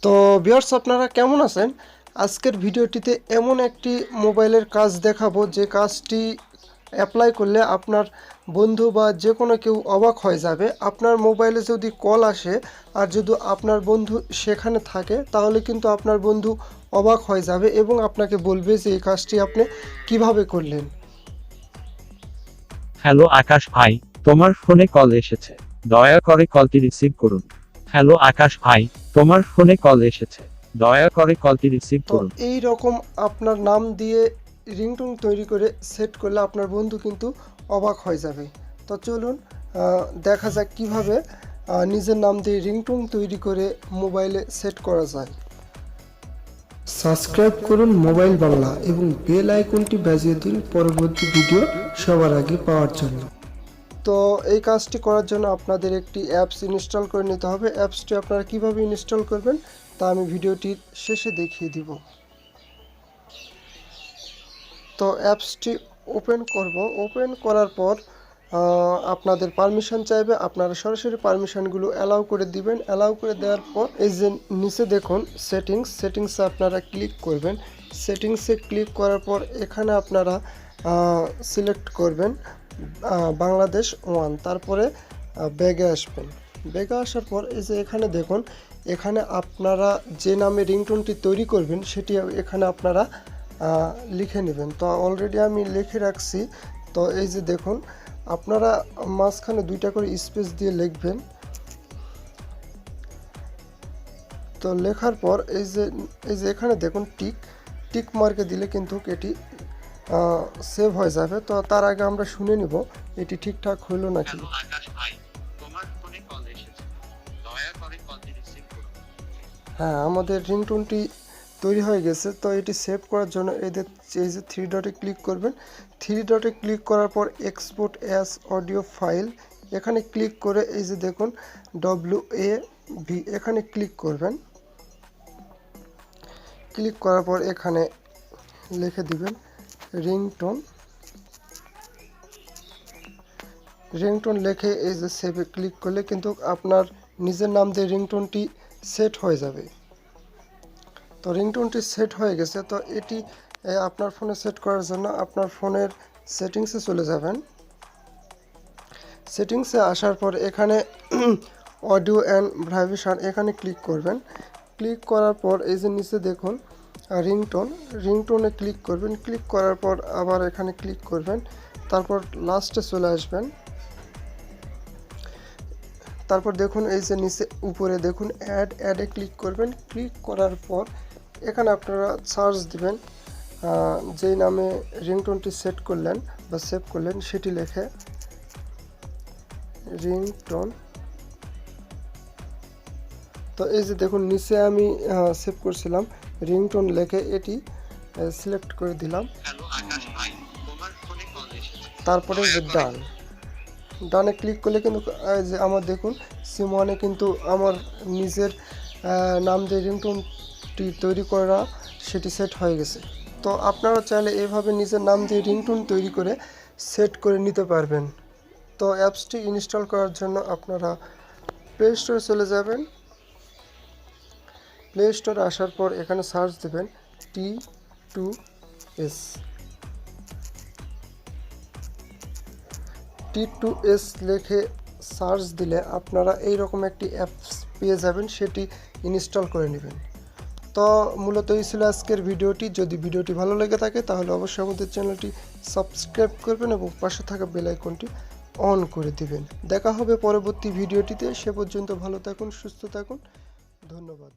তো ভিউয়ার্স আপনারা কেমন আছেন? আজকের ভিডিওটিতে এমন একটি মোবাইলের কাজ দেখাবো যে কাজটি অ্যাপ্লাই করলে আপনার বন্ধু বা যে কোনো কেউ অবাক হয়ে যাবে। আপনার মোবাইলে যদি কল আসে আর যদি আপনার বন্ধু সেখানে থাকে তাহলে কিন্তু আপনার বন্ধু অবাক হয়ে যাবে এবং আপনাকে বলবে যে এই কাজটি আপনি কিভাবে করলেন। হ্যালো আকাশ ভাই, তোমার ফোনে কল এসেছে, দয়া করে কলটি রিসিভ করুন। হ্যালো আকাশ ভাই, তোমার ফোনে কল এসেছে, দয়া করে কলটি রিসিভ তো করুন। এই রকম আপনার নাম দিয়ে রিংটোন তৈরি করে সেট করলে আপনার বন্ধু কিন্তু অবাক হয়ে যাবে। তো চলুন দেখা যাক কীভাবে নিজের নাম দিয়ে রিংটোন তৈরি করে মোবাইলে সেট করা যায়। সাবস্ক্রাইব করুন মোবাইল বাংলা এবং বেল আইকনটি বাজিয়ে দিন পরবর্তী ভিডিও সবার আগে পাওয়ার জন্য। তো এই কাজটি করার জন্য আপনাদের একটি অ্যাপস ইনস্টল করে নিতে হবে। অ্যাপসটি আপনারা কিভাবে ইনস্টল করবেন তা আমি ভিডিওটির শেষে দেখিয়ে দিব। তো অ্যাপসটি ওপেন করব। ওপেন করার পর আপনাদের পারমিশন চাইবে, আপনারা সরাসরি পারমিশনগুলো অ্যালাউ করে দিবেন। অ্যালাউ করে দেওয়ার পর এই যে নিচে দেখুন সেটিংসে আপনারা ক্লিক করবেন। সেটিংসে ক্লিক করার পর এখানে আপনারা সিলেক্ট করবেন বাংলাদেশ 1, তারপরে ব্যাগে আসবেন। ব্যাগে আসার পর এই যে এখানে দেখুন, এখানে আপনারা যে নামে রিংটোনটি তৈরি করবেন সেটি এখানে আপনারা লিখে নেবেন। তো অলরেডি আমি লিখে রাখছি। তো এই যে দেখুন, আপনারা মাঝখানে 2টা করে স্পেস দিয়ে লিখবেন। তো লেখার পর এই যে এখানে দেখুন টিক মার্কে দিলে কিন্তু এটি সেভ হয়ে যাবে। তো তার আগে আমরা শুনে নিব এটি ঠিকঠাক হইলো নাকি। হ্যাঁ, আমাদের রিংটোনটি তৈরি হয়ে গেছে। তো এটি সেভ করার জন্য এই যে 3 ডটে ক্লিক করবেন। 3 ডটে ক্লিক করার পর এক্সপোর্ট অ্যাজ অডিও ফাইল এখানে ক্লিক করে এই যে দেখুন WAV এখানে ক্লিক করবেন। ক্লিক করার পর এখানে লিখে দিবেন রিংটোন লিখে এই যে সেভে ক্লিক করলে কিন্তু আপনার নিজের নাম দিয়ে রিংটোনটি সেট হয়ে যাবে। তো রিংটোনটি সেট হয়ে গেছে। তো এটি আপনার ফোনে সেট করার জন্য আপনার ফোনের সেটিংসে চলে যাবেন। সেটিংসে আসার পর এখানে অডিও অ্যান্ড ভাইব্রেশন এখানে ক্লিক করবেন। ক্লিক করার পর এই যে নিচে দেখুন রিংটোনে ক্লিক করবেন। ক্লিক করার পর আবার এখানে ক্লিক করবেন, তারপর লাস্টে চলে আসবেন। তারপর দেখুন এই যে নিচে উপরে দেখুন অ্যাডে ক্লিক করবেন। ক্লিক করার পর এখানে আপনারা সার্চ দিবেন যেই নামে রিংটোনটি সেট করলেন বা সেভ করলেন সেটি লিখে রিংটোন। তো এই যে দেখুন নিচে আমি সেভ করছিলাম রিংটোন লিখে এটি সিলেক্ট করে দিলাম। তারপরে যে ডানে ক্লিক করলে কিন্তু যে আমার দেখুন সিম1-এ কিন্তু আমার নিজের নাম দিয়ে রিংটোনটি তৈরি করা সেটি সেট হয়ে গেছে। তো আপনারা চাইলে এভাবে নিজের নাম দিয়ে রিংটোন তৈরি করে সেট করে নিতে পারবেন। তো অ্যাপসটি ইনস্টল করার জন্য আপনারা প্লে স্টোরে চলে যাবেন। প্লে স্টোরে আসার পর এখানে সার্চ দেবেন T2S লিখে সার্চ দিলে আপনারা এই রকম একটি অ্যাপস পেয়ে যাবেন, সেটি ইনস্টল করে নেবেন। তো মূলত এই ছিল আজকের ভিডিওটি। যদি ভিডিওটি ভালো লেগে থাকে তাহলে অবশ্যই আমাদের চ্যানেলটি সাবস্ক্রাইব করবেন এবং পাশে থাকা বেল আইকনটি অন করে দিবেন। দেখা হবে পরবর্তী ভিডিওটিতে। সে পর্যন্ত ভালো থাকুন, সুস্থ থাকুন, ধন্যবাদ।